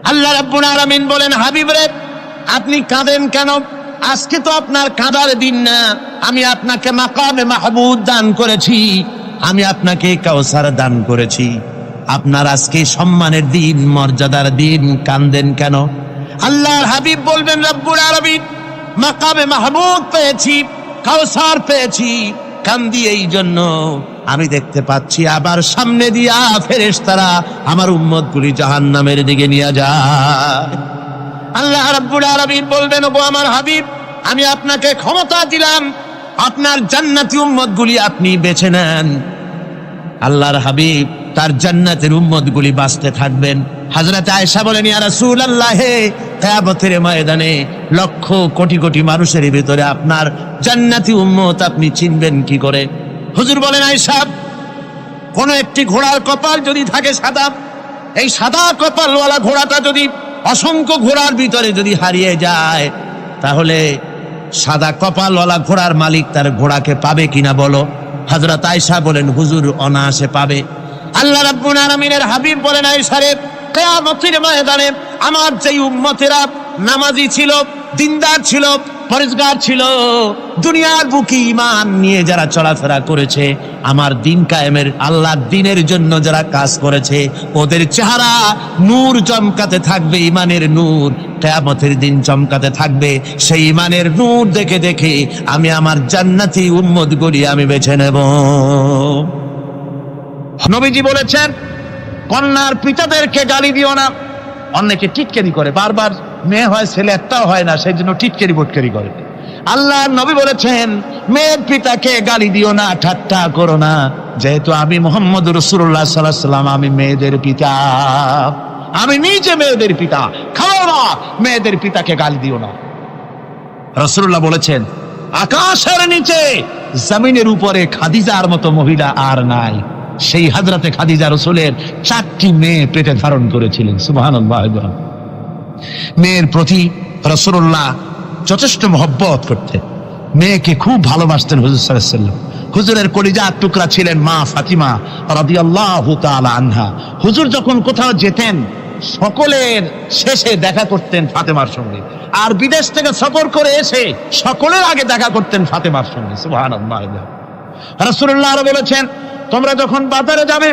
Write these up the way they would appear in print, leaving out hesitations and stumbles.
আল্লাহ রাব্বুল আলামিন বলেন, হাবিব রে আপনি কাঁদেন কেন? আজকে তো আপনার কাঁদার দিন না। আমি আপনাকে মাকামে মাহমুদ দান করেছি, আমি আপনাকে কাউসার দান করেছি। আপনার আজকে সম্মানের দিন, মর্যাদার দিন, কাঁদেন কেন? আল্লাহর হাবিব বলবেন, রব্বুল আলামিন মাকামে মাহমুদ পেয়েছি, কাউসার পেয়েছি, কান্দি এই জন্য আমি দেখতে পাচ্ছি আবার সামনে দিয়া ফেরেশতারা আমার উম্মতগুলি জাহান্নামের দিকে নিয়ে যায়। আল্লাহ রাব্বুল আলামিন বলবেন, ওগো আমার হাবিব, আমি আপনাকে ক্ষমতা দিলাম, আপনার জান্নাতি উম্মতগুলি আপনি বেছে নেন। আল্লাহর হাবিব তার জান্নাতের উম্মতগুলি বাঁচতে থাকবেন। হযরত আয়েশা বলেন, ইয়া রাসূলুল্লাহ, কিয়ামতের ময়দানে লক্ষ কোটি কোটি মানুষের ভিতরে আপনার জান্নাতি উম্মত আপনি চিনবেন কি করে? হুজুর বলেন, আয়েশা, কোন একটি ঘোড়ার কপাল যদি থাকে সাদা, এই সাদা কপালওয়ালা ঘোড়াটা যদি অসংখ্য ঘোড়ার ভিতরে যদি হারিয়ে যায়, তাহলে সাদা কপালওয়ালা ঘোড়ার মালিক তার ঘোড়াকে পাবে কিনা বলো? হযরত আয়েশা বলেন, হুজুর অনায়াসে পাবে। আল্লাহ রাব্বুল আলামিনের হাবিব বলেন, আয়েশা রে, কিয়ামতের ময়দানে আমার যেই উম্মতেরা নামাজি ছিল, দিনদার ছিল, পরেজগার ছিল, দুনিয়ার বুকে ঈমান নিয়ে যারা চলাফেরা করেছে, আমার দিন কায়েমের আল্লাহর দিনের জন্য যারা কাজ করেছে, ওদের চেহারা নূর চমকাতে থাকবে, ঈমানের নূর কিয়ামতের দিন চমকাতে থাকবে। সেই ঈমানের নূর দেখে দেখে আমি আমার জান্নাতি উম্মতগুলি আমি বেছে নেব। নবীজি বলেছেন, কন্যার পিতাদেরকে গালি দিও না। অনেকে টিটকারি করে, বারবার মেয়ে হয় ছেলে একটাও হয় না, সেই জন্য টিটকারি বটকারি করে। আল্লাহর নবী বলেছেন, মেয়ের পিতাকে গালি দিও না, ঠাট্টা করো না, যেহেতু আমি মুহাম্মদ রাসূলুল্লাহ সাল্লাল্লাহু আলাইহি ওয়াসাল্লাম, আমি মেয়েদের পিতা, আমি নিজে মেয়েদের পিতা। খাও না, মেয়েদের পিতাকে গালি দিও না। রাসূলুল্লাহ বলেছেন, আকাশের নিচে জমিনের উপরে খাদিজার মতো মহিলা আর নাই। সেই হযরতে খাদিজা রাসূলের 4টি মেয়ে পেটে ধারণ করেছিলেন। সুবহানাল্লাহ। মেয়ের প্রতি রাসূলুল্লাহ যথেষ্ট মহব্বত করতেন, মেয়েকে খুব ভালোবাসতেন হুজুর সাল্লাল্লাহু আলাইহি ওয়াসাল্লাম। হুজুরের কলিজার টুকরা ছিলেন মা ফাতিমা রাদিয়াল্লাহু তাআলা আনহা। হুজুর যখন কোথাও যেতেন, সকলের শেষে দেখা করতেন ফাতেমার সঙ্গে, আর বিদেশ থেকে সফর করে এসে সকলের আগে দেখা করতেন ফাতেমার সঙ্গে। সুবহানাল্লাহ। রাসূলুল্লাহ আরো বলেছেন, তোমরা যখন বাজারে যাবে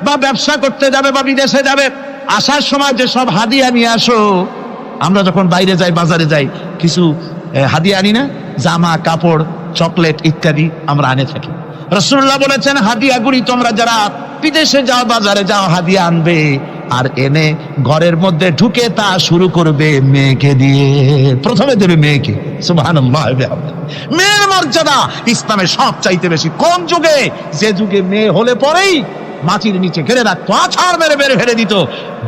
বা ব্যবসা করতে যাবে বা বিদেশে যাবে, আসার সময় যে সব হাদিয়া নিয়ে আসো। আমরা যখন বাইরে যাই, বাজারে যাই, কিছু হাদিয়া আনি না? জামা, কাপড়, চকলেট ইত্যাদি আমরা আনে থাকি। রাসূলুল্লাহ বলেছেন, হাদিয়াগুলি তোমরা যারা বিদেশে যাও, বাজারে যাও, হাদিয়া আনবে, আর এনে ঘরের মধ্যে ঢুকে তা শুরু করবে মেয়েকে দিয়ে। প্রথমে দেবে মেয়েকে। সুবহানাল্লাহ। মেয়ের মর্যাদা ইসলামে সব চাইতে বেশি। কোন যুগে? যে যুগে মেয়ে হলে পরেই মাটির নিচে ঘিরে রাখতো, আছাড় মেরে মেরে ফেলে দিত।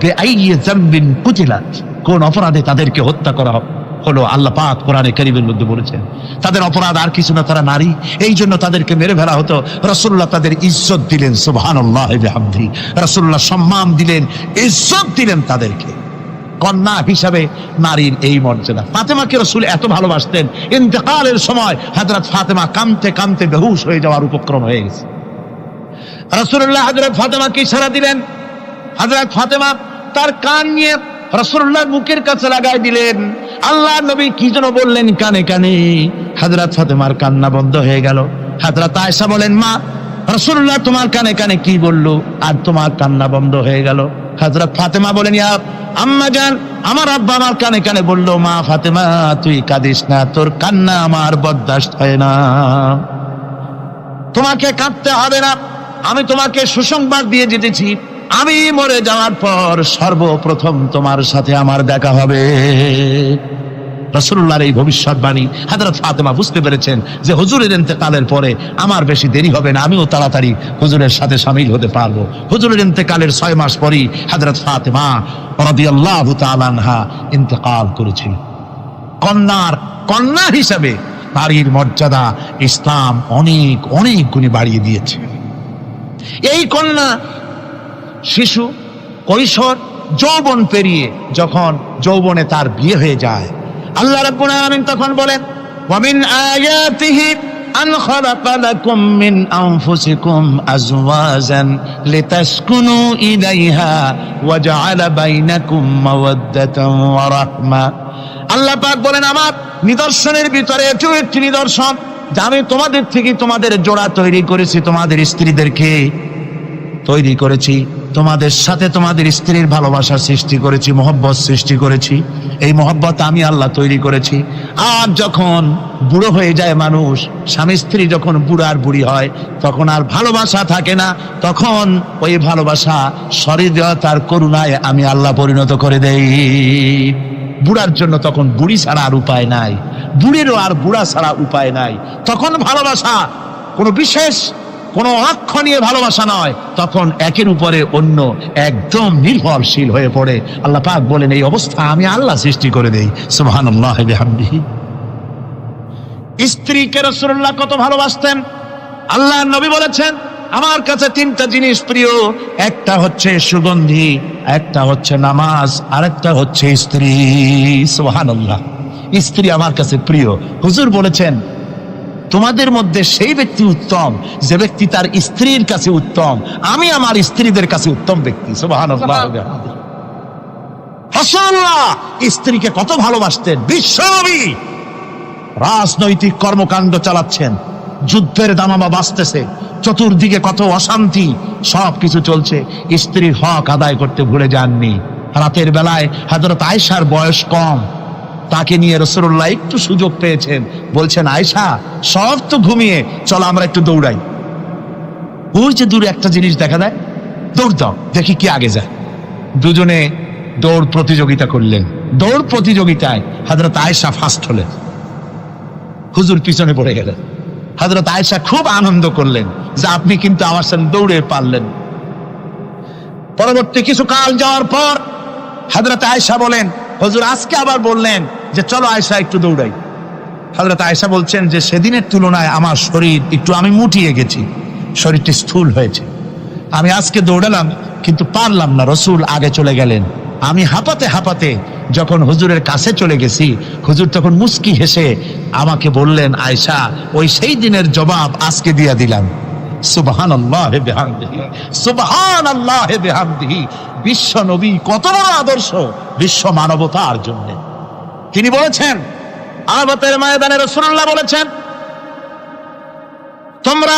বেআইয়ি যামবিন কুতিলাত, কোন অপরাধে তাদেরকে হত্যা করা হলো, আল্লাহ পাক কোরআনে কারীমের মধ্যে বলেছেন তাদের অপরাধ আর কিছু না, তারা নারী, এই জন্য তাদেরকে মেরে ফেলা হতো। রাসূলুল্লাহ তাদের ইজ্জত দিলেন। সুবহানাল্লাহ বিহামদিহি। রাসূলুল্লাহ সম্মান দিলেন, ইজ্জত দিলেন তাদেরকে। কন্যা হিসাবে নারীর এই মর্যাদা। ফাতেমাকে রাসূল এত ভালোবাসতেন, ইন্তেকালের সময় হযরত ফাতেমা কাঁদতে কাঁদতে বেহুশ হয়ে যাওয়ার উপক্রম হয়ে গেছে। রাসূলুল্লাহ হযরত ফাতেমাকে ইশারা দিলেন। হযরত ফাতেমা তার কান নিয়ে রাসূলুল্লাহর মুখের কাছে লাগাই দিলেন। আল্লাহ নবী কি যেন বললেন কানে কানে, হযরত ফাতেমার কান্না বন্ধ হয়ে গেল। হযরত আয়েশা বলেন, মা, রাসূলুল্লাহ তোমার কানে কানে কি বলল আর তোমার কান্না বন্ধ হয়ে গেল? হযরত ফাতেমা বলেন, ইয়া আম্মা জান, আমার আব্বা আমার কানে কানে বলল, মা ফাতেমা তুই কাঁদিস না, তোর কান্না আমার বরদাস্ত হয় না, তোমাকে কাঁদতে হবে না। আমি তোমাকে সুসংবাদ দিয়ে যেতেছি, আমি মরে যাওয়ার পর সর্বপ্রথম তোমার সাথে আমার দেখা হবে। রাসূলুল্লাহর এই ভবিষ্যৎবাণী হযরত ফাতেমা বুঝতে পেরেছেন যে হুজুরের ইন্তেকালের পরে আমার বেশি দেরি হবে না, আমিও তাড়াতাড়ি হুজুরের সাথে শামিল হতে পারবো। হুজুরের ইন্তেকালের 6 মাস পরেই হযরত ফাতেমা রাদিয়াল্লাহু তাআলা আনহা ইন্তেকাল করেছিলেন। কন্যা হিসাবে নারীর মর্যাদা ইসলাম অনেক অনেক গুণে বাড়িয়ে দিয়েছে। এই কন্যা শিশু, কৈশোর, যৌবন পেরিয়ে যখন যৌবনে তার বিয়ে হয়ে যায়, আল্লাহ রাব্বুল আলামিন তখন বলেন, ওয়া মিন আয়াতিহি আন খালাকা লাকুম মিন আনফুসিকুম আজওয়াজান লিতাসকুনু ইলাইহা ওয়া জাআলা বাইনাকুম মাওয়াদ্দাতান ওয়া রাহমা। আল্লাহ পাক বলেন, আমার নিদর্শনের ভিতরে এটিও একটি নিদর্শন যে আমি তোমাদের থেকে তোমাদের জোড়া তৈরি করেছি, তোমাদের স্ত্রীদেরকে তৈরি করেছি, তোমাদের সাথে তোমাদের স্ত্রীর ভালোবাসা সৃষ্টি করেছি, মহব্বত সৃষ্টি করেছি। এই মহব্বত আমি আল্লাহ তৈরি করেছি। আর যখন বুড়ো হয়ে যায় মানুষ, স্বামী স্ত্রী যখন বুড়ার বুড়ি হয়, তখন আর ভালোবাসা থাকে না, তখন ওই ভালোবাসা সহৃদয়তার করুণায় আমি আল্লাহ পরিণত করে দেই। বুড়ার জন্য তখন বুড়ি ছাড়া আর উপায় নাই, বুড়িরও আর বুড়া ছাড়া উপায় নাই। তখন ভালোবাসা কোনো বিশেষ কোনো অক্ষণীয় ভালোবাসা নয়, তখন একের উপরে অন্য একদম নির্ভরশীল হয়ে পড়ে। আল্লাহ পাক বলেন, এই অবস্থা আমি আল্লাহ সৃষ্টি করে দেই। সুবহানাল্লাহি ওয়া বিহামদিহি। স্ত্রীকে রাসূলুল্লাহ কত ভালোবাসতেন। আল্লাহর নবী বলেছেন, আমার কাছে তিনটা জিনিস প্রিয়, একটা হচ্ছে সুগন্ধি, একটা হচ্ছে নামাজ, আরেকটা হচ্ছে স্ত্রী। সুবহানাল্লাহ। স্ত্রী আমার কাছে প্রিয়। হুজুর বলেছেন, তোমাদের মধ্যে সেই ব্যক্তি উত্তম যে ব্যক্তি তার স্ত্রীর কাছে উত্তম। আমি আমার স্ত্রীদের কাছে উত্তম ব্যক্তি। সুবহানাল্লাহ। রাসূলুল্লাহ স্ত্রীকে কত ভালোবাসতেন। বিশ্বনবী রাজনৈতিক কর্মকাণ্ড চালাচ্ছেন, যুদ্ধের দামামা বাজতেছে, চতুর্দিকে কত অশান্তি, সবকিছু চলছে, স্ত্রীর হক আদায় করতে ভুলে যাননি। রাতের বেলায় হযরত আয়েশার বয়স কম, তাকে নিয়ে রাসূলুল্লাহ একটু সুযোগ পেয়েছেন, বলছেন, আয়েশা সব তো ঘুমিয়ে, চলো আমরা একটু দৌড়াই। ওই যে দূরে একটা জিনিস দেখা যায়, দৌড় দাও, দেখি কি আগে যায়। দুজনে দৌড় প্রতিযোগিতা করলেন। দৌড় প্রতিযোগিতায় হযরত আয়েশা ফার্স্ট হলেন, হুজুর পিছনে পড়ে গেলেন। হযরত আয়েশা খুব আনন্দ করলেন যে আপনি কিন্তু আমার সাথে দৌড়ে পারলেন। পরবর্তী কিছু কাল যাওয়ার পর হযরত আয়েশা বলেন, হুজুর আজকে আবার বললেন যে চলো আয়েশা একটু দৌড়াই। হযরত আয়েশা বলছেন যে সেদিনের তুলনায় আমার শরীর একটু, আমি মুটিয়ে গেছি, শরীরটি স্থূল হয়েছে। আমি আজকে দৌড়ালাম কিন্তু পারলাম না, রাসূল আগে চলে গেলেন। আমি হাঁপাতে হাঁপাতে যখন হুজুরের কাছে চলে গেছি, হুজুর তখন মুস্কি হেসে আমাকে বললেন, আয়েশা ওই সেই দিনের জবাব আজকে দিয়ে দিলাম। সুবহানাল্লাহি বিহামদিহি, সুবহানাল্লাহি বিহামদিহি। বিশ্ব নবী কত বড় আদর্শ বিশ্ব মানবতার জন্য। তিনি বলেছেন, আরাফাতের ময়দানে রাসূলুল্লাহ বলেছেন, তোমরা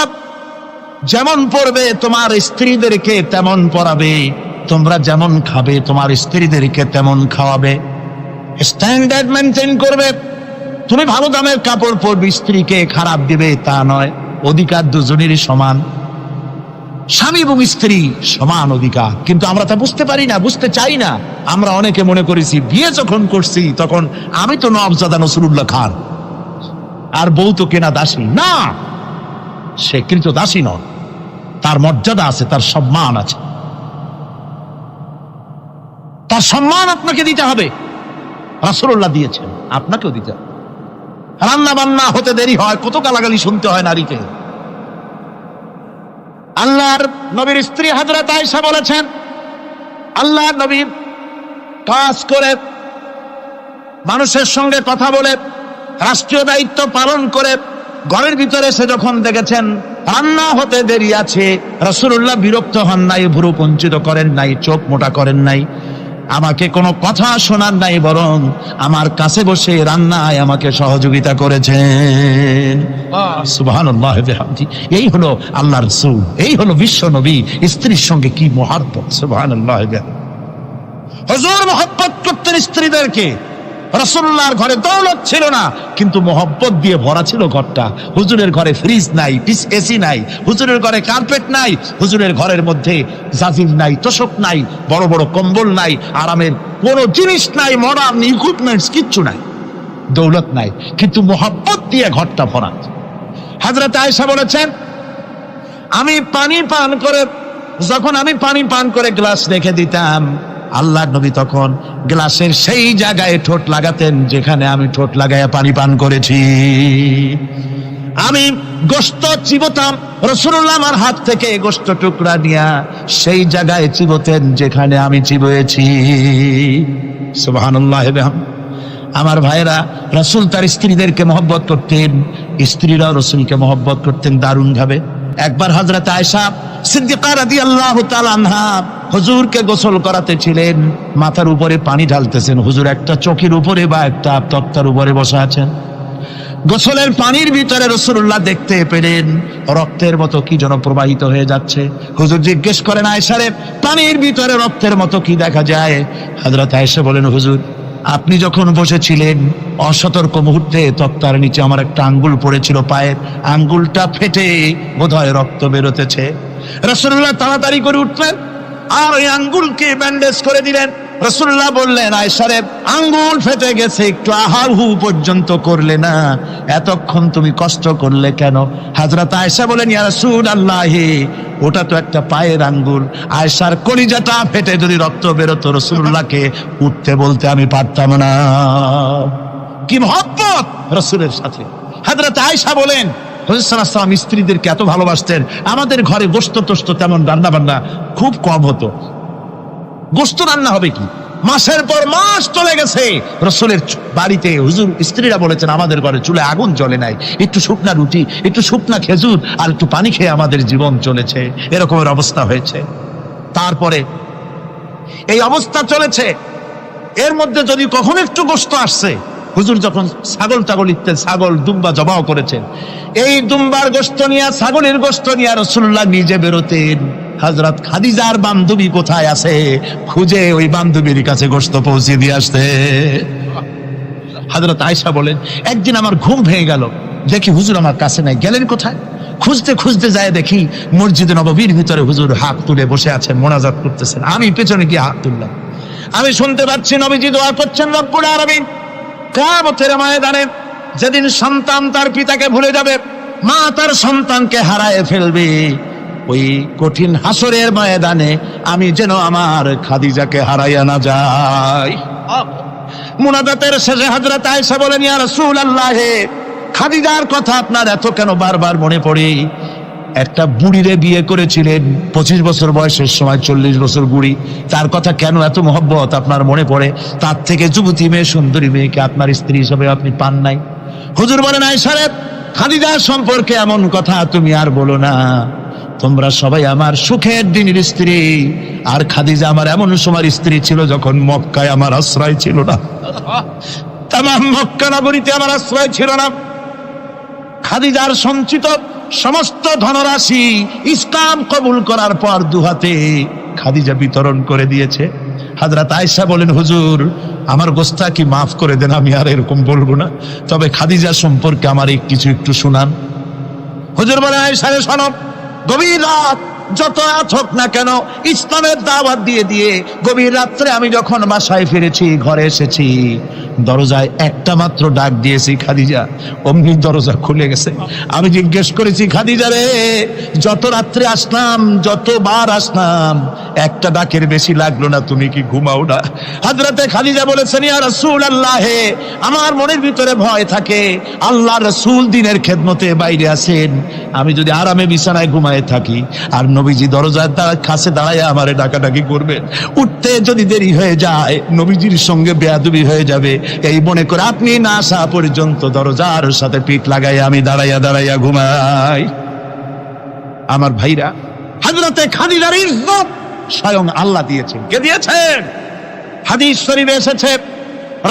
যেমন পড়বে তোমার স্ত্রীদেরকে তেমন পড়াবে, তোমরা যেমন খাবে তোমার স্ত্রীদেরকে তেমন খাওয়াবে। স্ট্যান্ডার্ড মেনটেন করবে। তুমি ভালো দামের কাপড় পরবে, স্ত্রীকে খারাপ দিবে তা নয়। অধিকার দুজনেরই সমান, স্বামী এবং স্ত্রী সমান অধিকার। কিন্তু আমরা তা বুঝতে পারি না, বুঝতে চাই না। আমরা অনেকে মনে করেছি বিয়ে যখন করছি তখন আমি তো নওয়াবজাদা নসরুল্লাহ খান, আর বউ তো কেনা দাসী। না, সে কিন্তু দাসী নয়, তার মর্যাদা আছে, তার সম্মান আছে, তার সম্মান আপনাকে দিতে হবে। রাসূলুল্লাহ দিয়েছেন, আপনাকেও দিতে হবে। রান্না বান্না হতে দেরি হয়, কত গালাগালি শুনতে হয় নারীকে। আল্লাহর নবীর স্ত্রী হযরত আয়েশা বলেছেন, আল্লাহর নবী কাজ করে, মানুষের সঙ্গে কথা বলে, রাষ্ট্রীয় দায়িত্ব পালন করে ঘরের ভিতরে এসে যখন দেখেছেন রান্না হতে দেরি আছে, রাসূলুল্লাহ বিরক্ত হন নাই, ভুরু কুঞ্চিত করেন নাই, চোখ মোটা করেন নাই, আমাকে কোনো কথা শোনার নাই, বরং আমার কাছে বসে রান্নায় আমাকে সহযোগিতা করেছেন। সুবহানাল্লাহ বিহামদিহি। এই হলো আল্লাহর রাসূল, এই হলো বিশ্ব নবী। স্ত্রীর সঙ্গে কি মহব্বত! সুবহানাল্লাহ বিহামদিহি। হুজুর মহব্বত করতেন স্ত্রীদেরকে। রাসূলুল্লাহর ঘরে দৌলত ছিল না, কিন্তু মহব্বত দিয়ে ভরা ছিল ঘরটা। হুজুরের ঘরে ফ্রিজ নাই, এসি নাই, হুজুরের ঘরে কার্পেট নাই, হুজুরের ঘরের মধ্যে জাজিম নাই, তোশক নাই, বড় বড় কম্বল নাই, আরামের কোনো জিনিস নাই, মডার্ন ইকুইপমেন্টস কিচ্ছু নাই, দৌলত নাই, কিন্তু মহব্বত দিয়ে ঘরটা ভরা। হযরত আয়েশা বলেছেন, আমি পানি পান করে গ্লাস রেখে দিতাম, আল্লাহর নবী তখন গ্লাসের সেই জায়গায় ঠোঁট লাগাতেন যেখানে আমি ঠোঁট লাগাইয়া পানি পান করেছি। আমি গোশত চিবোতাম, রাসূলুল্লাহ আমার হাত থেকে গোশত টুকরা নিয়া সেই জায়গায় চিবোতেন যেখানে আমি চিবয়েছি। সুবহানাল্লাহ। আমার ভাইরা, রাসূল তার স্ত্রীদেরকে মহব্বত করতেন। স্ত্রীরা রসুলকে মহব্বত করতেন দারুণ ভাবে। একবার হযরত আয়েশা সিদ্দিকা রাদিয়াল্লাহু তাআলা আনহা হুজুরকে গোসল করাতে ছিলেন, মাথার উপরে পানি ঢালতেছেন, হুজুর একটা চৌকির উপরে বা একটা তক্তার উপরে বসে আছেন। গোসলের পানির ভিতরে রাসূলুল্লাহ দেখতে পেলেন রক্তের মতো কি যেন প্রবাহিত হয়ে যাচ্ছে। হুজুর জিজ্ঞেস করেন, আয়েশা রে, পানির ভিতরে রক্তের মতো কি দেখা যায়? হযরত আয়েশা বলেন, হুজুর আপনি যখন বসেছিলেন অসতর্ক মুহূর্তে তক্তার নিচে আমার একটা আঙ্গুল পড়েছিল, পায়ের আঙ্গুলটা ফেটে বোধহয় রক্ত বেরোতেছে। রাসূলুল্লাহ তাড়াতাড়ি করে উঠলেন আর ওই আঙ্গুলকে ব্যান্ডেজ করে দিলেন। রাসূলুল্লাহ বললেন, আয়েশা রে, আঙ্গুল ফেটে গেছে, একটু আহাহু পর্যন্ত করলে না, এতক্ষণ তুমি কষ্ট করলে কেন? হযরত আয়েশা বলেন, ইয়া রাসূলুল্লাহ, ওটা তো একটা পায়ের আঙ্গুল। আয়েশার কলিজাটা ফেটে যদি রক্ত বেরোতো রাসূলুল্লাহকে উঠতে বলতে আমি পারতাম না। কি মহব্বত রাসূলের সাথে। হযরত আয়েশা বলেন, হুজুর সাল্লাল্লাহু আলাইহি ওয়াসাল্লাম স্ত্রীদেরকে এত ভালোবাসতেন, আমাদের ঘরে গোশত টোস্ত তেমন রান্না বান্না খুব কম হতো। গোশত রান্না হবে কি, মাসের পর মাস চলে গেছে রাসূলের বাড়িতে, হুজুর স্ত্রীরা বলেছেন আমাদের ঘরে চুলে আগুন জ্বলে নাই, একটু শুকনা রুটি, একটু শুকনা খেজুর আর একটু পানি খেয়ে আমাদের জীবন চলেছে, এরকমের অবস্থা হয়েছে। তারপরে এই অবস্থা চলেছে, এর মধ্যে যদি কখনো একটু গোশত আসছে, হুজুর যখন ছাগল টাগল ইত্যাদি ছাগল দুম্বা জবাও করেছেন, এই দুম্বার গোশত নিয়ে ছাগলের গোশত নিয়ে রাসূলুল্লাহ নিজে বেরোতেন। হযরত খাদিজার বান্ধবী কোথায় আছে খুঁজে ওই বান্ধবীর কাছে গোশত পৌঁছে দিয়ে আসতে। হযরত আয়েশা বলেন, একদিন আমার ঘুম ভেঙে গেল, দেখি হুজুর আমার কাছে নাই, গেলেন কোথায়? খুঁজতে খুঁজতে যায় দেখি মসজিদে নববীর ভিতরে হুজুর হাত তুলে বসে আছেন, মোনাজাত করতেছেন। আমি পেছনে গিয়ে হাত তুললাম, আমি শুনতে পাচ্ছি নবীজি দোয়া করছেন, রব্বুল আলামিন কিয়ামতের ময়দানে যেদিন সন্তান তার পিতাকে ভুলে যাবে, মা তার সন্তানকে হারায় ফেলবে, ওই কঠিন হাসরের ময়দানে আমি যেন আমার খাদিজাকে হারাইয়া না যাই। মুনাজাতের শেষে হযরত আয়েশা বলেন, ইয়া রাসূলুল্লাহ, খাদিজার কথা আপনার এত কেন বারবার মনে পড়ে? একটা বুড়িরে বিয়ে করেছিলেন 25 বছর বয়সের সময়, 40 বছর বুড়ি, তার কথা কেন এত মহব্বত আপনার মনে পড়ে? তার থেকে যুবতী মেয়ে, সুন্দরী মেয়েকে আপনার স্ত্রী হিসেবে আপনি পান নাই। হুজুর বলেন, আয়েশা রে, খাদিজার সম্পর্কে এমন কথা তুমি আর বলো না, তোমরা সবাই আমার সুখের দিনের স্ত্রী, আর খাদিজা আমার এমন সময় স্ত্রী ছিল যখন মক্কায় আমার আশ্রয় ছিল না, তামাম মক্কা নগরীতে আমার আশ্রয় ছিল না। খাদিজার সঞ্চিত সমস্ত ধনরাশি ইসলাম কবুল করার পর দুহাতে খাদিজা বিতরণ করে দিয়েছে। হযরত আয়েশা বলেন, হুজুর আমার গোস্তাকি মাফ করে দেন, আমি আর এরকম বলবো না, তবে খাদিজা সম্পর্কে আমার কিছু একটু শুনান। হুজুর বলেন, আয়েশা রে শোনো, গভীর রাত যত রাত হোক না কেন ইসলামের দাওয়াত দিয়ে দিয়ে গভীর রাত্রে আমি যখন বাসায় ফিরেছি, ঘরে এসেছি, দরজায় একটা মাত্র ডাক দিয়েছি, খাদিজা, অমনি দরজা খুলে গেছে। আমি জিজ্ঞেস করেছি, খাদিজা রে, যত রাত্রে আসলাম, যতবার আসলাম, একটা ডাকের বেশি লাগলো না, তুমি কি ঘুমাও না? হযরতে খাদিজা বলেছেন, ইয়া রাসূলুল্লাহ, আমার মনের ভিতরে ভয় থাকে, আল্লাহর রাসূল দ্বীনের খেদমতে বাইরে আছেন, আমি যদি আরামে বিছানায় ঘুমায় থাকি আর নবীজি দরজার কাছে দাঁড়ায় আমারে ডাকাডাকি করবেন, উঠতে যদি দেরি হয়ে যায় নবীজির সঙ্গে বেয়াদবি হয়ে যাবে, এই মনে করে আপনি না আসা পর্যন্ত দরজার সাথে পিঠ লাগাই আমি দাঁড়াইয়া দাঁড়াইয়া ঘুমাই। আমার ভাইরা, হযরতে খাদিজার ইজ্জত স্বয়ং আল্লাহ দিয়েছেন। কে দিয়েছেন? হাদিস শরীফে এসেছে,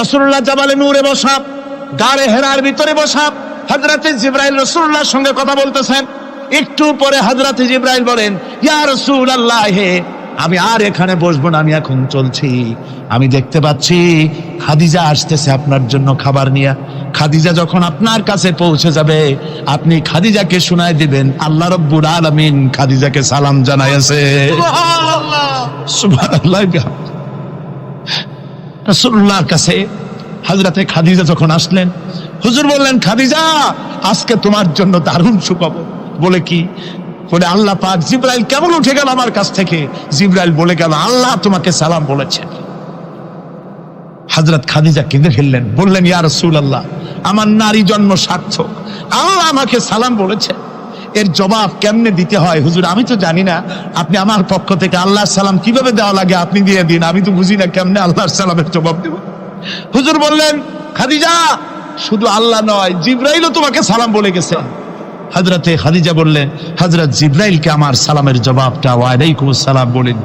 রাসূলুল্লাহ জাবালে নূরে বসা, গারে হেরার ভিতরে বসা, হযরতে জিবরাইল রাসূলুল্লাহর সঙ্গে কথা বলতেছেন। একটু পরে হযরতে জিবরাইল বলেন, ইয়া রাসূলুল্লাহ, আমি আর এখানে বসবো না, আমি এখন চলছি। আমি দেখতে পাচ্ছি খাদিজা আসতেছে আপনার জন্য খাবার নিয়ে। খাদিজা যখন আপনার কাছে পৌঁছে যাবে, আপনি খাদিজাকে শোনায় দিবেন আল্লাহ রাব্বুল আলামিন খাদিজাকে সালাম জানাইছে। সুবহানাল্লাহ। রাসূলুল্লাহর কাছে হযরতে খাদিজা যখন আসলেন, হুজুর বললেন, খাদিজা, আজকে তোমার জন্য দারুণ সুখবর। বলে কি? বলে আল্লাহ পাক জিবরাইল কেমন উঠে গেল আমার কাছ থেকে, জিবরাইল বলে গেল আল্লাহ তোমাকে সালাম বলেছেন। হযরত খাদিজা কেঁদে ফেললেন, বললেন, ইয়া রাসূলুল্লাহ, আমার নারী জন্ম সার্থক, আল্লাহ আমাকে সালাম বলেছে, এর জবাব কেমনে দিতে হয় হুজুর আমি তো জানি না, আপনি আমার পক্ষ থেকে আল্লাহর সালাম কিভাবে দেওয়া লাগে আপনি দিয়ে দিন, আমি তো বুঝি না কেমনে আল্লাহর সালামের জবাব দেব। হুজুর বললেন, খাদিজা, শুধু আল্লাহ নয়, জিবরাইলও তোমাকে সালাম বলে গেছে। হযরতে খাদিজা বললেন, হযরত জিবরাইলকে আমার সালামের জবাবটা ওয়ালাইকুম আসসালাম বলেন।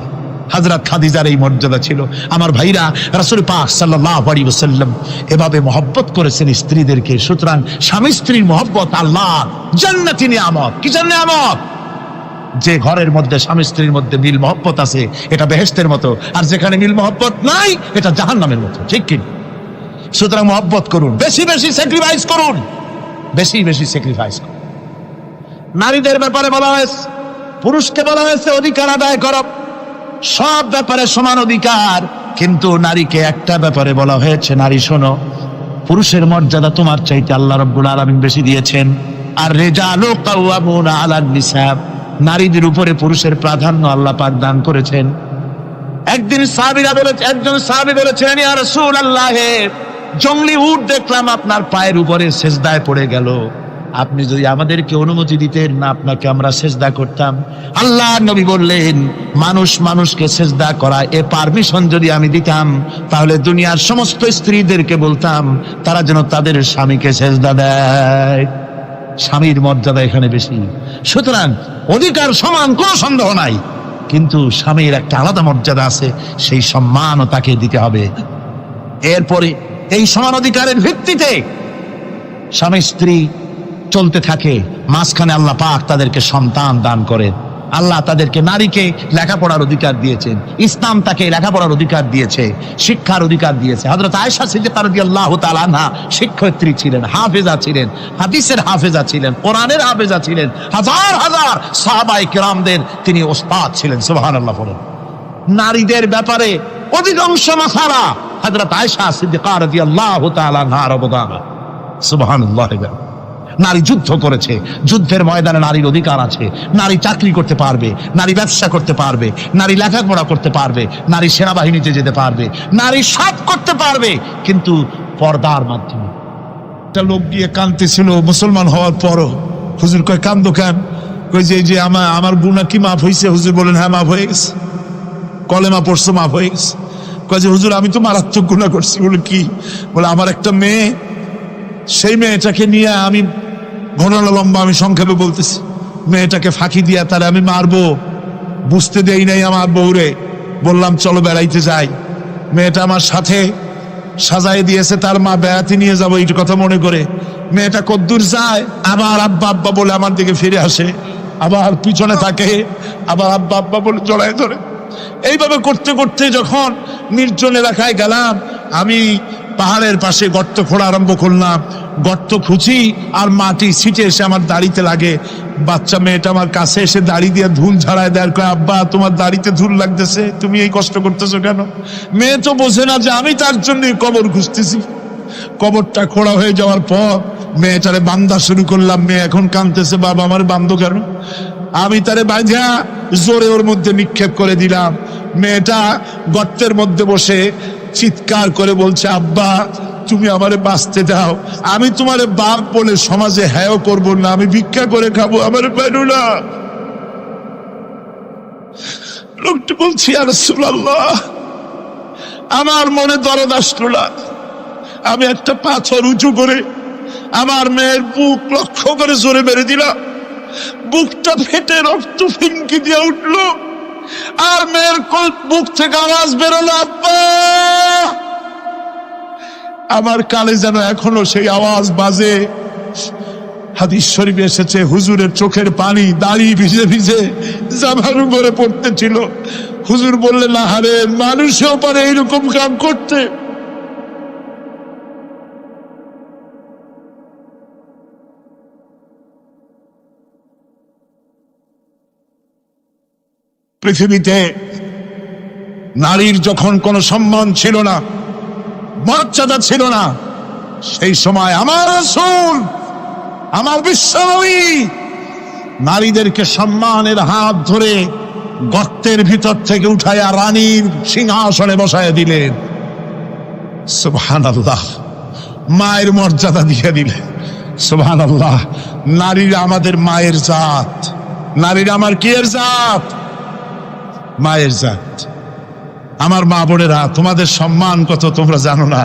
হযরত খাদিজার এই মর্যাদা ছিল। আমার ভাইরা, রাসূল পাক সাল্লাল্লাহু আলাইহি ওয়াসাল্লাম এভাবে মহব্বত করেছেন স্ত্রীদেরকে। সুতরাং স্বামী স্ত্রীর মহব্বত আল্লাহ জান্নাতি নিয়ামত। কি নিয়ামত? যে ঘরের মধ্যে স্বামী স্ত্রীর মধ্যে মিল মহব্বত আছে এটা বেহেশতের মতো, আর যেখানে মিল মহব্বত নাই এটা জাহান্নামের মতো। ঠিক কি? সুতরাং মহব্বত করুন, বেশি বেশি স্যাক্রিফাইস করুন, বেশি বেশি স্যাক্রিফাইস করুন। নারীদের ব্যাপারে বলা হয়েছে, পুরুষকে বলা হয়েছে অধিকার আদায় করো, সব ব্যাপারে সমান অধিকার। কিন্তু নারীকে একটা ব্যাপারে বলা হয়েছে, নারী শোনো, পুরুষের মর্যাদা তোমার চাইতে আল্লাহ রাব্বুল আলামিন বেশি দিয়েছেন। আর রিজালু কাওয়ামুনা আলান নিসা, নারীদের উপরে পুরুষের প্রাধান্য আল্লাহ পাক দান করেছেন। একদিন একজন সাহাবী বলেছিলেন, ইয়া রাসূলুল্লাহ, জংলি উট দেখলাম আপনার পায়ের উপরে সেজদায় পড়ে গেল, আপনি যদি আমাদেরকে অনুমতি দিতেন না আপনাকে আমরা সেজদা করতাম। আল্লাহ নবী বললেন, মানুষ মানুষকে সেজদা করা এ পারমিশন যদি আমি দিতাম তাহলে দুনিয়ার সমস্ত স্ত্রীদেরকে বলতাম তারা যেন তাদের স্বামীকে সেজদা দেয়। স্বামীর মর্যাদা এখানে বেশি। সুতরাং অধিকার সমান, কোনো সন্দেহ নাই, কিন্তু স্বামীর একটা আলাদা মর্যাদা আছে, সেই সম্মানও তাকে দিতে হবে। এরপরে এই সমান অধিকারের ভিত্তিতে স্বামী স্ত্রী চলতে থাকে, মাঝখানে আল্লাহ পাক তাদেরকে সন্তান দান করেন। আল্লাহ তাদেরকে, নারীকে লেখাপড়ার অধিকার দিয়েছেন, ইসলাম তাকে লেখাপড়ার অধিকার দিয়েছে, শিক্ষার অধিকার দিয়েছে। হযরত আয়েশা সিদ্দিকা রাদিয়াল্লাহু তাআলা আনহা শিক্ষয়িত্রী ছিলেন, হাফেজা ছিলেন, হাদিসের হাফেজা ছিলেন, কোরআনের হাফেজা ছিলেন, হাজার হাজার সাহাবায়ে কেরামদের তিনি ওস্তাদ ছিলেন। সুবহানাল্লাহ বলেন। নারীদের ব্যাপারে অধিকাংশ মাসালা হযরত আয়েশা সিদ্দিকা রাদিয়াল্লাহু তাআলা আনহার অবদান। সুবহানাল্লাহ। নারী যুদ্ধ করেছে, যুদ্ধের ময়দানে নারীর অধিকার আছে। নারী চাকরি করতে পারবে, নারী ব্যবসা করতে পারবে, নারী লেখাপড়া করতে পারবে, নারী সেনাবাহিনীতে যেতে পারবে, নারী সব করতে পারবে, কিন্তু পর্দার মাধ্যমে। একটা লোক গিয়ে কাঁদতেছিল মুসলমান হওয়ার পরও। হুজুর কয়, কান্দো কেন? কই যে আমার গুনাহ কি মাফ হয়েছে? হুজুর বলেন, হ্যাঁ মাফ হয়ে গেছে। কলেমা পড়ছো, মাফ হয়ে গেছে। কয় যে হুজুর আমি তো মারাত্মক গুনাহ করছি। বলে কি? বলে আমার একটা মেয়ে, সেই মেয়েটাকে নিয়ে আমি, ঘটনা লম্বা, আমি সংক্ষেপে বলতেছি, মেয়েটাকে ফাঁকি দিয়া তারে আমি মারবো, বুঝতে দেই নাই আমার বউরে। বললাম চলো বেড়াইতে যাই, মেয়েটা আমার সাথে সাজাই দিয়েছে, তার মা বেড়াতে নিয়ে যাবো এই কথা মনে করে। মেয়েটা কদ্দূর যায়, আবার আব্বা আব্বা বলে আমার দিকে ফিরে আসে, আবার পিছনে থাকে, আবার আব্বা আব্বা বলে জড়ায় ধরে। এইভাবে করতে করতে যখন নির্জন এলাকায় গেলাম, আমি পাহাড়ের পাশে গর্ত খোঁড়া আরম্ভ করলাম। গর্ত খুঁজি আর মাটি ছিটে এসে আমার দাড়িতে লাগে। বাচ্চা মেয়েটা আমার কাছে এসে দাড়ি দিয়ে ধুল ঝাড়ায় দেয়, কয় আব্বা তোমার দাড়িতে ধুল লাগতেছে, তুমি এই কষ্ট করতেছো কেন? মেয়ে তো বোঝে না যে আমি তার জন্য কবর খুঁজতেছি। কবরটা খোঁড়া হয়ে যাওয়ার পর মেয়েটারে বান্ধা শুরু করলাম। মেয়ে এখন কাঁদতেছে, বাবা আমার বান্ধ কেন? আমি তারে বাঁধা জোরে ওর মধ্যে নিক্ষেপ করে দিলাম। মেয়েটা গর্তের মধ্যে বসে চিৎকার করে বলছে, আব্বা তুমি আমারে বাঁচতে দাও, আমি তোমারে বাপ বলে সমাজে হ্যাঁ করব না, আমি ভিক্ষা করে খাবো, আমারে পাইলো না। লোকটি বলছি, ইয়া রাসূলুল্লাহ, আমার মনে দরদ আসলো না। আমি একটা পাথর উঁচু করে আমার মেয়ের বুক লক্ষ্য করে জোরে মেরে দিলাম। বুকটা ফেটে রক্ত ফিনকি দিয়ে উঠলো, আর মেয়ের বুক থেকে আওয়াজ বেরোলো, আব্বা। আমার কানে যেন এখনো সেই আওয়াজ বাজে। হাদিস শরীফে এসেছে, হুজুরের চোখের পানি দাড়ি ভিজে ভিজে জামার উপরে পড়তেছিল। হুজুর বললেন, আহারে, মানুষেও পারে এইরকম কাম করতে। পৃথিবীতে নারীর যখন কোনো সম্মান ছিল না, মর্যাদা ছিল না, সেই সময় আমার রাসূল, আমার বিশ্বনবী নারীদেরকে সম্মানের হাত ধরে গর্তের ভিতর থেকে উঠাইয়া রানীর সিংহাসনে বসাইয়া দিলেন। সুবহানাল্লাহ। মায়ের মর্যাদা দিয়ে দিলেন। সুবহানাল্লাহ। নারীরা আমাদের মায়ের জাত। নারীরা আমার কিয়ের জাত? মায়ের জাত। আমার মা বোনেরা, তোমাদের সম্মান কত তোমরা জানো না।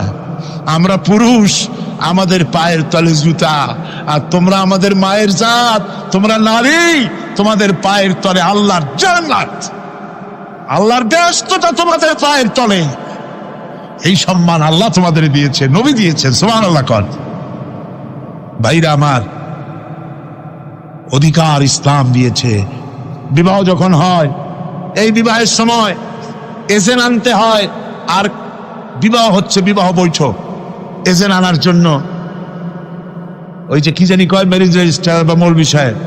আমরা পুরুষ, আমাদের পায়ের তলে জুতা, আর তোমরা আমাদের মায়ের জাত, তোমরা নারী, তোমাদের পায়ের তলে আল্লাহর জান্নাত, আল্লাহর ব্যস্ততা তোমাদের পায়ের তলে। এই সম্মান আল্লাহ তোমাদের দিয়েছে, নবী দিয়েছেন। সুবহানাল্লাহ। কর ভাইরা আমার, অধিকার ইসলাম দিয়েছে। বিবাহ যখন হয়, এই বিবাহের সময় এজেন্ট আনতে হয়। আর বিবাহ হচ্ছে বিবাহ বৈঠক, এজেন্ট আনার জন্য ওই যে কি জানি কয় ম্যারেজ রেজিস্ট্রার বা মৌলবি সাহেব,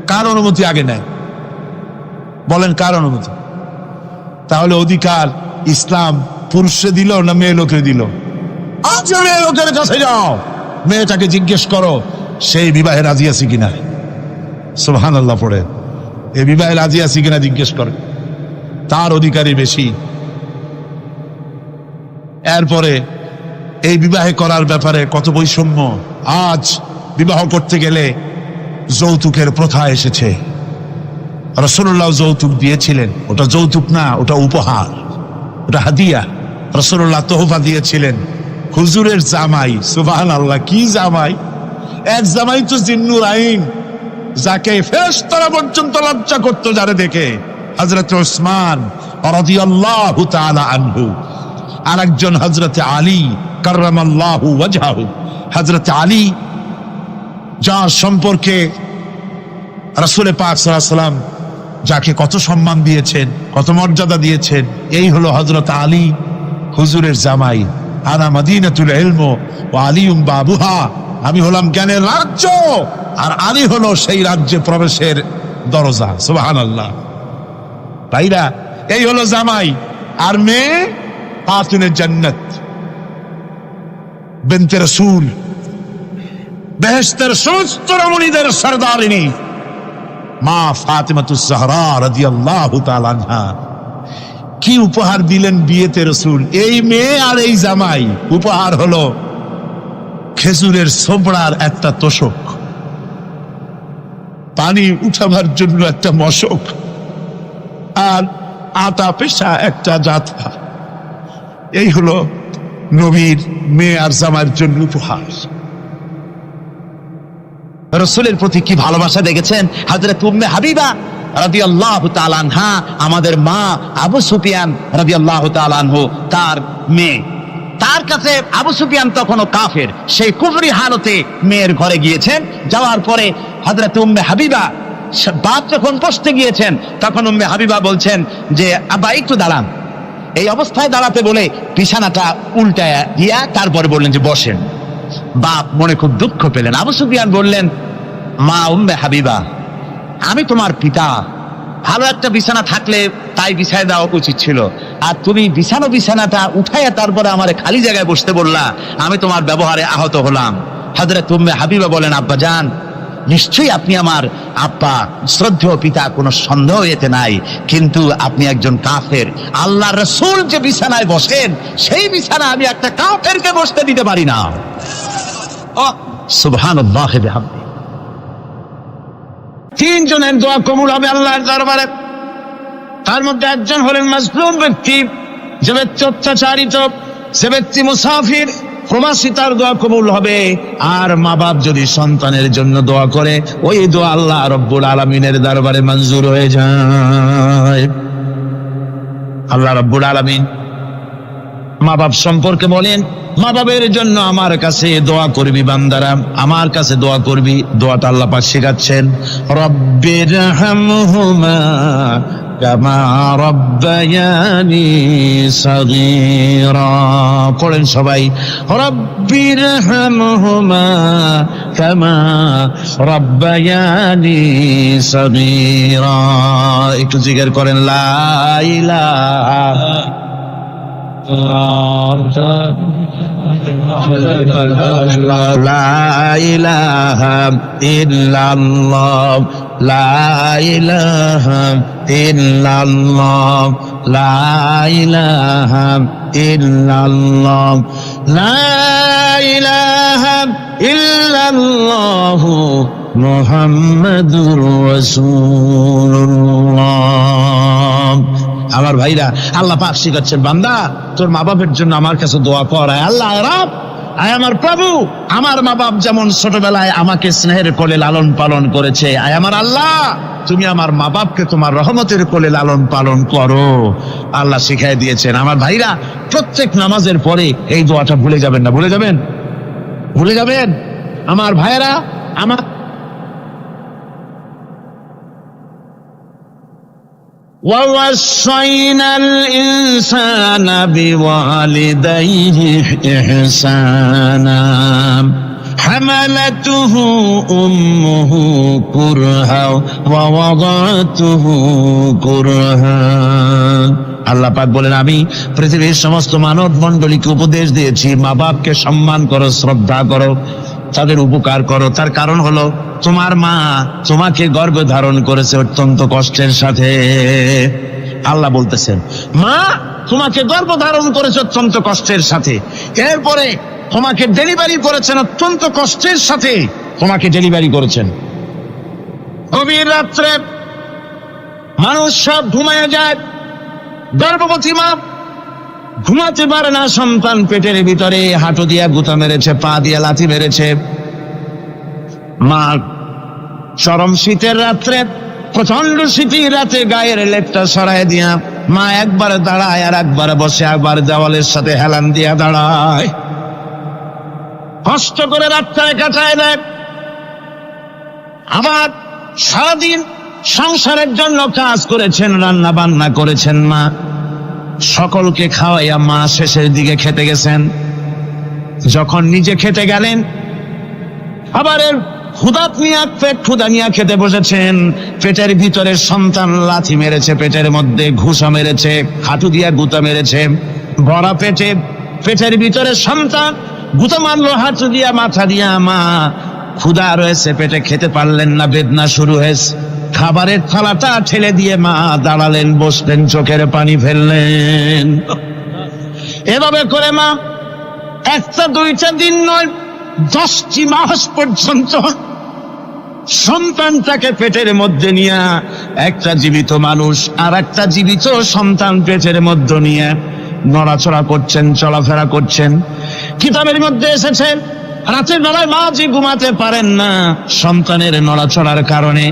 কার অনুমতি আগে নেয়? বলেন কার অনুমতি? তাহলে অধিকার ইসলাম পুরুষে দিল না মেয়ে লোকে দিল? আজ মেয়ে লোকের কাছে যাও, মেয়েটাকে জিজ্ঞেস করো সেই বিবাহে রাজি আছে কিনা। সুবহানাল্লাহ পড়ে, এই বিবাহে রাজি আছে কিনা জিজ্ঞেস করে, তার অধিকারই বেশি। এরপরে এই বিবাহে করার ব্যাপারে কত বৈষম্য। আজ বিবাহ করতে গেলে যৌতুকের প্রথা এসেছে। রাসূলুল্লাহ যৌতুক দিয়েছিলেন, ওটা যৌতুক না, ওটা উপহার, ওটা হাদিয়া। রাসূলুল্লাহ তোহফা দিয়েছিলেন হুজুরের জামাই। সুবহানাল্লাহ, কি জামাই! এক জামাই তো জিন্নুর আইন, যাকে ফেরেশতারা পর্যন্ত লজ্জা করত যারে দেখে, হযরত উসমান রাদিয়াল্লাহু তাআলা আনহু। আরেকজন হযরত আলী কাররামাল্লাহু ওয়াজহাহু। হযরত আলী, যার সম্পর্কে রাসূল পাক সাল্লাল্লাহু আলাইহি ওয়াসাল্লাম যাকে কত সম্মান দিয়েছেন, কত মর্যাদা দিয়েছেন, এই হলো হযরত আলী হুজুরের জামাই। আনা মদিনাতুল ইলম ওয়া আলিউম বাবুহা, আমি হলাম জ্ঞানের রাজ্য, আর আলী হলো সেই রাজ্যে প্রবেশের দরজা। সুবহানাল্লাহ। ভাইরা, এই হলো জামাই। আর মেয়ে ফাতিনের জান্নাত, বিনতে রাসূল, বেহেশতের সমস্ত রমণীদের সরদারিনী মা ফাতিমাতুজ জাহরা রাদিয়াল্লাহু তাআলা আনহা। কি উপহার দিলেন বিয়েতে রাসূল! এই মেয়ে আর এই জামাই। উপহার হলো খেজুরের ছোবড়ার একটা তোশক, পানি উঠাবার জন্য একটা মশক, আর আটা পেশা একটা জাতা। এই হলো নবীর মেয়ে আর জামাইয়ের জন্য উপহার। রাসূলের প্রতি কি ভালোবাসা দেখেছেন হযরত উম্মে হাবিবা রাদিয়াল্লাহু তাআলা আনহা, আমাদের মা আবু সুফিয়ান রাদিয়াল্লাহু তাআলা আনহু, তার মেয়ে। তার কাছে আবু সুফিয়ান তখনও কাফের, সেই কুফরি হালতে মেয়ের ঘরে গিয়েছেন। যাওয়ার পরে হযরত উম্মে হাবিবা বাপ যখন বসতে গিয়েছেন, তখন উম্মে হাবিবা বলছেন যে আব্বা একটু দাঁড়ান। এই অবস্থায় দাঁড়াতে বলে বিছানাটা উল্টায় দিয়া তারপরে বললেন যে বসেন। বাপ মনে খুব দুঃখ পেলেন। আবু সুফিয়ান বললেন, মা উম্মে হাবিবা, আমি তোমার পিতা, ভালো একটা বিছানা থাকলে তাই বিছায় দেওয়া উচিত ছিল, আর তুমি বিছানাটা উঠাইয়া তারপরে আমার খালি জায়গায় বসতে বললা, আমি তোমার ব্যবহারে আহত হলাম। হযরত উম্মে হাবিবা বলেন, আব্বা জান, নিশ্চয়ই আপনি আমার আব্বা, শ্রদ্ধেয় পিতা, কোনো সন্দেহ এতে নাই, কিন্তু আপনি একজন কাফের। আল্লাহর রাসূল যে বিছানায় বসেন, সেই বিছানা আমি একটা কাফেরকে বসতে দিতে পারি না। সুবহানাল্লাহ। তিনজনের দোয়া কবুল হবে আল্লাহর দরবারে। তার মধ্যে একজন হলেন মাজলুম ব্যক্তি, যে ব্যক্তি অত্যাচারিত, যে ব্যক্তি মুসাফির, প্রবাসী, তার দোয়া কবুল হবে। আর মা বাপ যদি সন্তানের জন্য দোয়া করে, ওই দোয়া আল্লাহ রব্বুল আলামিনের দরবারে মঞ্জুর হয়ে যায়। আল্লাহ রব্বুল আলামিন মা বাপ সম্পর্কে বলেন, মা বাবের জন্য আমার কাছে দোয়া করবি বান্দারা, আমার কাছে দোয়া করবি। দোয়াটা আল্লাহ পাক শেখাচ্ছেন, রব্বিরহামহুমা কামা রব্বায়ানি সাগীরা। পড়েন সবাই, রব্বিরহামহুমা কামা রব্বায়ানি সাগীরা। একটু জিকির করেন, লা ইলাহা লা ইলাহা ইল্লাল্লাহ, লা ইলাহা ইল্লাল্লাহ, লা ইলাহা ইল্লাল্লাহ, লা ইলাহা ইল্লাল্লাহ মুহাম্মাদুর রাসূলুল্লাহ। আমার ভাইরা, আল্লাহ পাক শিখাচ্ছেন, বান্দা তোর মা বাপের জন্য আমার কাছে দোয়া কর। আল্লাহ রাব, আয় আমার প্রভু, আমার মা বাপ যেমন ছোটবেলায় আমাকে স্নেহের কোলে লালন পালন করেছে, আয় আমার আল্লাহ তুমি আমার মা বাপকে তোমার রহমতের কোলে লালন পালন করো। আল্লাহ শিখাই দিয়েছেন। আমার ভাইরা, প্রত্যেক নামাজের পরে এই দোয়াটা ভুলে যাবেন না। ভুলে যাবেন? ভুলে যাবেন? আমার ভাইরা, আমার وَوَصَّيْنَا الْإِنسَانَ بِوَالِدَيْهِ إِحْسَانًا حَمَلَتْهُ أُمُّهُ كُرْهًا وَوَضَعَتْهُ كُرْهًا। আল্লাহ পাক বলেন, আমি পৃথিবীর সমস্ত মানব মণ্ডলীকে উপদেশ দিয়েছি, মা বাপকে সম্মান করো, শ্রদ্ধা করো, তাদের উপকার করো। তার কারণ হলো তোমার মা তোমাকে গর্ভে ধারণ করেছে অত্যন্ত কষ্টের সাথে। আল্লাহ বলতেছেন, মা তোমাকে গর্ভ ধারণ করেছে অত্যন্ত কষ্টের সাথে, এরপরে তোমাকে ডেলিভারি করেছেন অত্যন্ত কষ্টের সাথে, তোমাকে ডেলিভারি করেছেন। গভীর রাত্রে মানুষ সব ঘুমায় যায়, গর্ভবতী মা ঘুমাতে পারে না, সন্তান পেটের ভিতরে হাঁটু দিয়া গুঁতা মেরেছে, পা দিয়া লাথি মেরেছে। মা চরম শীতের রাত্রে, প্রচন্ড শীতের রাতে গায়ের লেপটা সরাই দিয়া মা একবার দাঁড়ায় আর একবার বসে, একবার দেওয়ালের সাথে হেলান দিয়া দাঁড়ায়, কষ্ট করে রাতটায় কাটায় দেয়। আবার সারাদিন সংসারের জন্য কাজ করেছেন, রান্না বান্না করেছেন, মা সকলকে খাওয়াইয়া মা শেষের দিকে খেতে গেছেন। যখন নিজে খেতে গেলেন, আবার পেট ক্ষুধা নিয়ে খেতে বসেছেন, পেটের ভিতরে সন্তান লাথি মেরেছে, পেটের মধ্যে ঘুষা মেরেছে, হাঁটু দিয়া গুঁতা মেরেছে, ভরা পেটে পেটের ভিতরে সন্তান গুঁতা মারলো হাঁটু দিয়া, মাথা দিয়া। মা ক্ষুধা রয়েছে, পেটে খেতে পারলেন না, বেদনা শুরু হয়েছে। খাবারের থালাটা ঠেলে দিয়ে মা দাঁড়ালেন, বসলেন, চোখের পানি ফেললেন। এভাবে করে মা একটা দুইটা দিন নয়, 10টি মাস পর্যন্ত সন্তানটাকে পেটের মধ্যে নিয়ে, একটা জীবিত মানুষ আর একটা জীবিত সন্তান পেটের মধ্যে নিয়ে নড়াচড়া করছেন, চলাফেরা করছেন। কিতাবের মধ্যে এসেছে, রাতের বেলায় মা যে ঘুমাতে পারেন না সন্তানের নড়াচড়ার কারণে,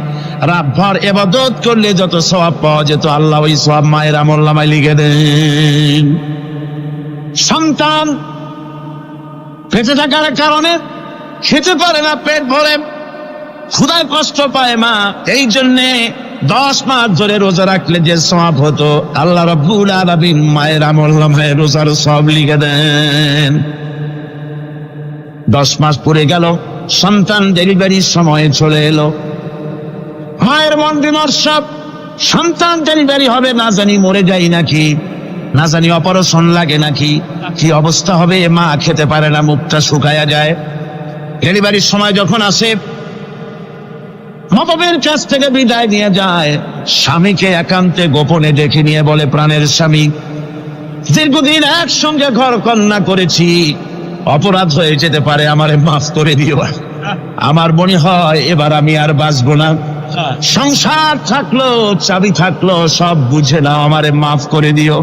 রাতভর ইবাদত করলে যত সওয়াব পাওয়া যেত, আল্লাহ ওই সওয়াব মায়ের আমলনামায় লিখে দেন। সন্তান পেটে থাকার কারণে খেতে পারে না, পেট ভরে ক্ষুধায় কষ্ট পায় মা, এই জন্যে 10 মাস ধরে রোজা রাখলে যে সওয়াব হতো, আল্লাহ রাব্বুল আলামিন মায়ের আমলনামায় রোজার সওয়াব লিখে দেন। 10 মাস পরে গেল, সন্তান ডেলিভারির সময় চলে এলো। মায়ের মন বিমর্ষ, সন্তান ডেলিভারি হবে, না জানি মরে যাই নাকি, না জানি অপারেশন লাগে নাকি, কি অবস্থা হবে। মা খেতে পারে না, মুখটা শুকায়া যায়। ডেলিভারির সময় যখন আসে, মা বাবার কাছ থেকে বিদায় নিয়ে যায়, স্বামীকে একান্তে গোপনে ডেকে নিয়ে বলে, প্রাণের স্বামী, দীর্ঘদিন একসঙ্গে ঘর কন্যা করেছি, অপরাধ হয়ে যেতে পারে, আমারে মাফ করে দিও। আমার মনে হয় এবার আমি আর বাঁচবো না। সংসার থাকলো, চাবি থাকলো, সব বুঝে নাও, আমারে মাফ করে দিও।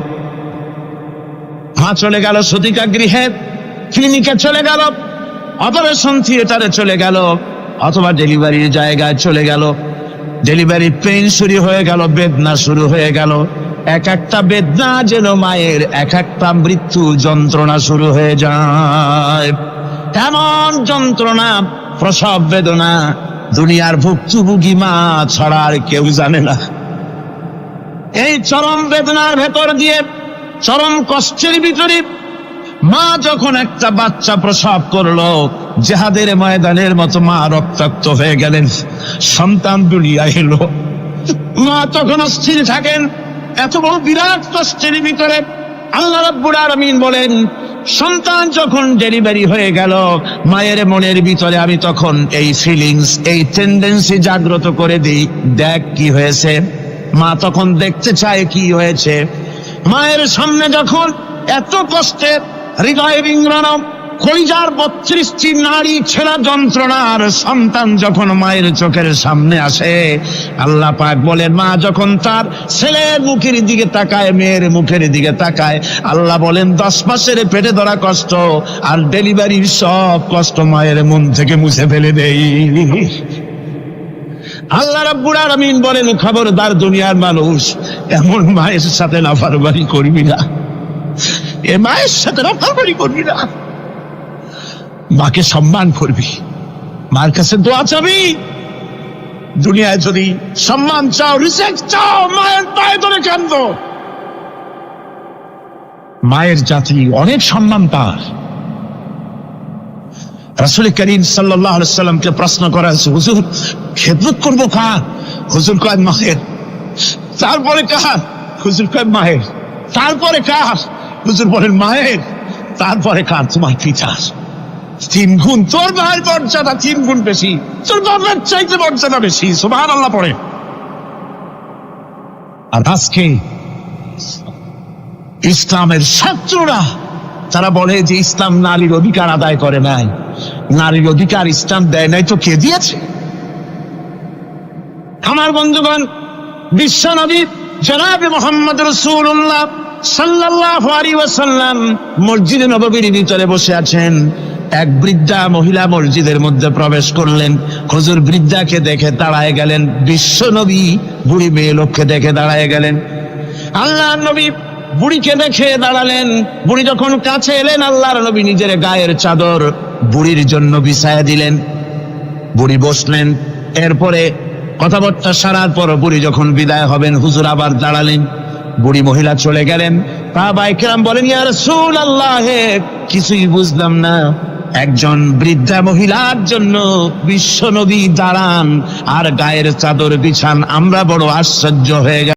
মা চলে গেল সতিকা গৃহে, ক্লিনিকে চলে গেল, অপারেশন থিয়েটারে চলে গেল, অথবা ডেলিভারির জায়গায় চলে গেল। ডেলিভারি পেইন শুরু হয়ে গেল, বেদনা শুরু হয়ে গেল। এক একটা বেদনা যেন মায়ের এক একটা মৃত্যু যন্ত্রণা শুরু হয়ে যায়। এমন যন্ত্রণা, প্রসব বেদনা দুনিয়ার ভুক্তভোগী মা ছাড়া আর কেউ জানে না। এই চরম বেদনার ভেতর দিয়ে, চরম কষ্টের ভিতরে মা যখন একটা বাচ্চা প্রসব করলো, জিহাদের ময়দানের মতো মা রক্তাক্ত হয়ে গেলেন, সন্তান দুনিয়ায় এলো। মা তখন অস্থির থাকেন। এত বড় বিরাট কষ্টের ভিতরে আল্লাহ রাব্বুল আলামিন বলেন, সন্তান যখন ডেলিভারি হয়ে গেল, মায়ের মনের ভিতরে আমি তখন এই ফিলিংস, এই টেন্ডেন্সি জাগ্রত করে দিই, দেখ কি হয়েছে। মা তখন দেখতে চায় কি হয়েছে। মায়ের সামনে যখন এত কষ্টের, হৃদয় বিংড়ানো, কলিজার 32টি নারী ছেঁড়া যন্ত্রণার সন্তান যখন মায়ের চোখের সামনে আসে, আল্লাহ পাক বলেন, মা যখন তার ছেলের মুখের দিকে তাকায়, মেয়ের মুখের দিকে তাকায়, আল্লাহ বলেন 10 মাসের পেটে ধরা কষ্ট আর ডেলিভারির সব কষ্ট মায়ের মন থেকে মুছে ফেলে দেই। আল্লাহ রাব্বুল আলামিন বলেন, খবরদার দুনিয়ার মানুষ, এমন মায়ের সাথে নাফরমানি করবি না, এ মায়ের সাথে নাফরমানি করবি না, মাকে সম্মান করবি, মার কাছে দোয়া চাবি। দুনিয়ায় যদি সম্মান চাও, রিসপেক্ট চাও, মায়ের পায়ে ধরে কাঁদো। মায়ের জাতি অনেক সম্মান তার। রাসূল করিম সাল্লাল্লাহু আলাইহি সাল্লামকে প্রশ্ন করা হয়েছে, হুজুর খেদমত করবো কার? হুজুর কয় মায়ের। তারপরে কার? হুজুর কয় মায়ের। তারপরে কার? হুজুর বলেন মায়ের। তারপরে কার? তোমার পিতার। 3 গুণ। তোর ভাইয়ের মর্যাদা 3 গুণ বেশি, তোর বাবার চাইতে মর্যাদা বেশি। সুবহানাল্লাহ পড়ে। আর আজকে ইসলামের শত্রুরা তারা বলে যে ইসলাম নারীর অধিকার আদায় করে নাই। নারীর অধিকার ইসলাম দেয় নাই তো কে দিয়েছে? আমার বন্ধুগণ, বিশ্বনবী জনাবে মুহাম্মদ রাসূলুল্লাহ সাল্লাল্লাহু আলাইহি ওয়াসাল্লাম মসজিদে নববীর ভিতরে বসে আছেন। এক বৃদ্ধা মহিলা মসজিদের মধ্যে প্রবেশ করলেন। হুজুর বৃদ্ধাকে দেখে দাঁড়ায় গেলেন, বিশ্বনবী বুড়ি মেয়ে লোককে দেখে দাঁড়ায় গেলেন। আল্লাহর নবী বুড়িকে দেখে দাঁড়ালেন। বুড়ি যখন কাছে এলেন, আল্লাহর নবী নিজের গায়ের চাদর বুড়ির জন্য বিছায়া দিলেন। বুড়ি বসলেন। এরপরে কথাবার্তা সারার পর বুড়ি যখন বিদায় হবেন, হুজুর আবার দাঁড়ালেন। বুড়ি মহিলা চলে গেলেন। সাহাবায়ে কেরাম বলেন, ইয়া রাসূলুল্লাহ, কিছুই বুঝলাম না, একজন বৃদ্ধা মহিলার জন্য বিশ্বনবী দাঁড়ান আর গায়ের চাদর বিছান, আমরা বড় আশ্চর্য হয়ে গেলাম।